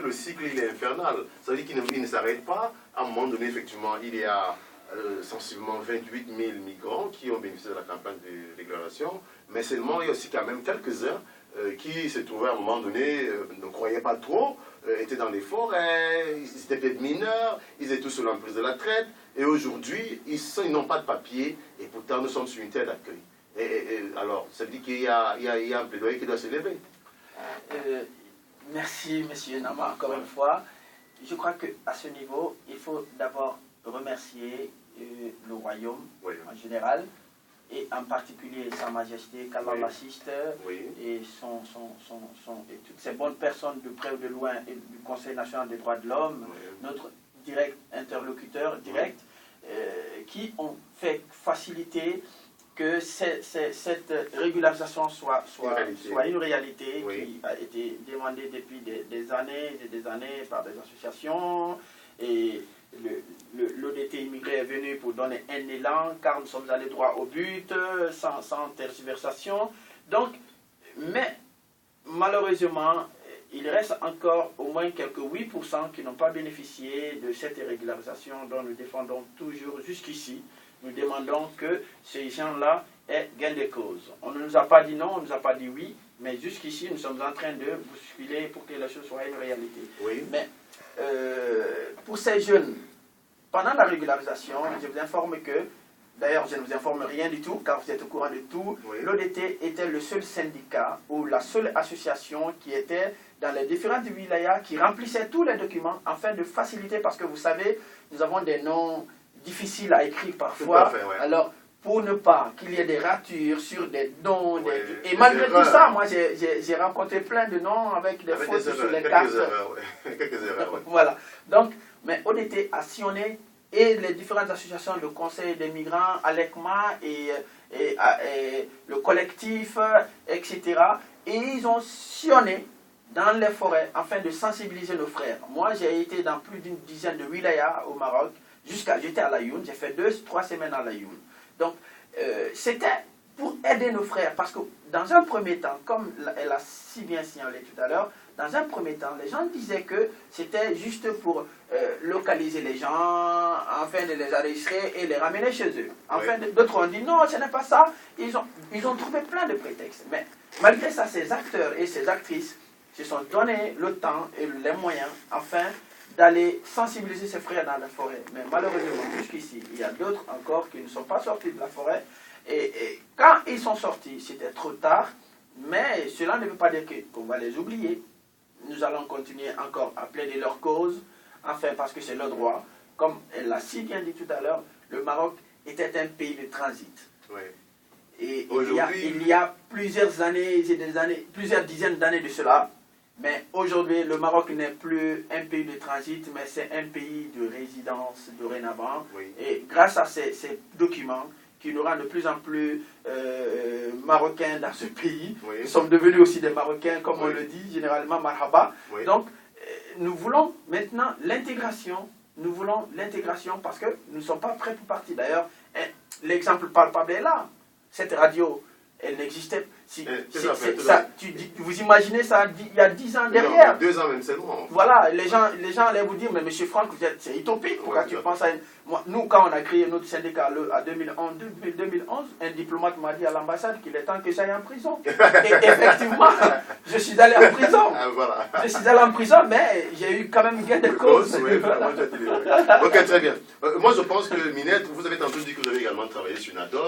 le cycle il est infernal. Ça veut dire qu'il ne s'arrête pas. À un moment donné, effectivement, il y a sensiblement 28 000 migrants qui ont bénéficié de la campagne de déclaration, mais seulement il y a aussi quand même quelques-uns qui se trouvaient à un moment donné, ne croyaient pas trop, étaient dans les forêts, ils étaient peut-être mineurs, ils étaient tous sous l'emprise de la traite, et aujourd'hui, ils n'ont pas de papier, et pourtant nous sommes sur une terre d'accueil. Alors, ça veut dire qu'il y a un plaidoyer qui doit s'élever. Merci, monsieur Nama, encore une fois. Je crois qu'à ce niveau, il faut d'abord remercier le royaume en général, et en particulier Sa Majesté, qu'Allah l'assiste, et toutes ces bonnes personnes de près ou de loin, et du Conseil national des droits de l'homme, notre direct interlocuteur direct, qui ont fait faciliter que cette régularisation soit une réalité qui a été demandée depuis des années et des années par des associations, et l'ODT immigré est venu pour donner un élan, car nous sommes allés droit au but, sans tergiversation. Donc, mais malheureusement, il reste encore au moins quelques 8% qui n'ont pas bénéficié de cette régularisation dont nous défendons toujours jusqu'ici. Nous demandons que ces gens-là aient gain de cause. On ne nous a pas dit non, on ne nous a pas dit oui, mais jusqu'ici, nous sommes en train de bousculer pour que la chose soit une réalité. Mais pour ces jeunes, pendant la régularisation, je vous informe que, d'ailleurs je ne vous informe rien du tout, car vous êtes au courant de tout, l'ODT était le seul syndicat ou la seule association qui était dans les différentes wilayas, qui remplissait tous les documents afin de faciliter, parce que vous savez, nous avons des noms difficiles à écrire parfois, alors pour ne pas qu'il y ait des ratures sur des noms, et malgré tout ça, moi j'ai rencontré plein de noms avec des fautes sur les cartes. Quelques erreurs, voilà, donc, mais ODT a sillonné, et les différentes associations, le Conseil des migrants, ALECMA et le collectif, etc. Et ils ont sillonné dans les forêts afin de sensibiliser nos frères. Moi, j'ai été dans plus d'une dizaine de wilayas au Maroc, j'étais à Laayoune, j'ai fait 2-3 semaines à Laayoune. Donc, c'était pour aider nos frères, parce que dans un premier temps, comme elle a si bien signalé tout à l'heure, dans un premier temps, les gens disaient que c'était juste pour localiser les gens, afin de les enregistrer et les ramener chez eux. Enfin, d'autres ont dit non, ce n'est pas ça. Ils ont trouvé plein de prétextes. Mais malgré ça, ces acteurs et ces actrices se sont donné le temps et les moyens afin d'aller sensibiliser ses frères dans la forêt. Mais malheureusement, jusqu'ici, il y a d'autres encore qui ne sont pas sortis de la forêt. Et quand ils sont sortis, c'était trop tard. Mais cela ne veut pas dire qu'on va les oublier. Nous allons continuer encore à plaider leur cause, enfin parce que c'est leur droit. Comme elle l'a si bien dit tout à l'heure, le Maroc était un pays de transit. Et il y a plusieurs années, plusieurs dizaines d'années de cela, mais aujourd'hui le Maroc n'est plus un pays de transit, mais c'est un pays de résidence dorénavant. Et grâce à ces documents, qui nous rendent de plus en plus marocains dans ce pays. Nous sommes devenus aussi des Marocains, comme on le dit généralement, marhaba. Donc, nous voulons maintenant l'intégration. Nous voulons l'intégration parce que nous ne sommes pas prêts pour partir. D'ailleurs, l'exemple palpable est là. Cette radio, elle n'existait pas. Vous imaginez ça il y a 10 ans derrière. Non, 2 ans même seulement. Voilà, les gens allaient vous dire, mais monsieur Franck, c'est utopique. Pourquoi tu penses à nous, quand on a créé notre syndicat en 2011, un diplomate m'a dit à l'ambassade qu'il est temps que j'aille en prison. Et effectivement, je suis allé en prison. Je suis allé en prison, mais j'ai eu quand même gain de cause. Ok, très bien. Moi, je pense que Minette, vous avez tantôt dit que vous avez également travaillé sur Nador.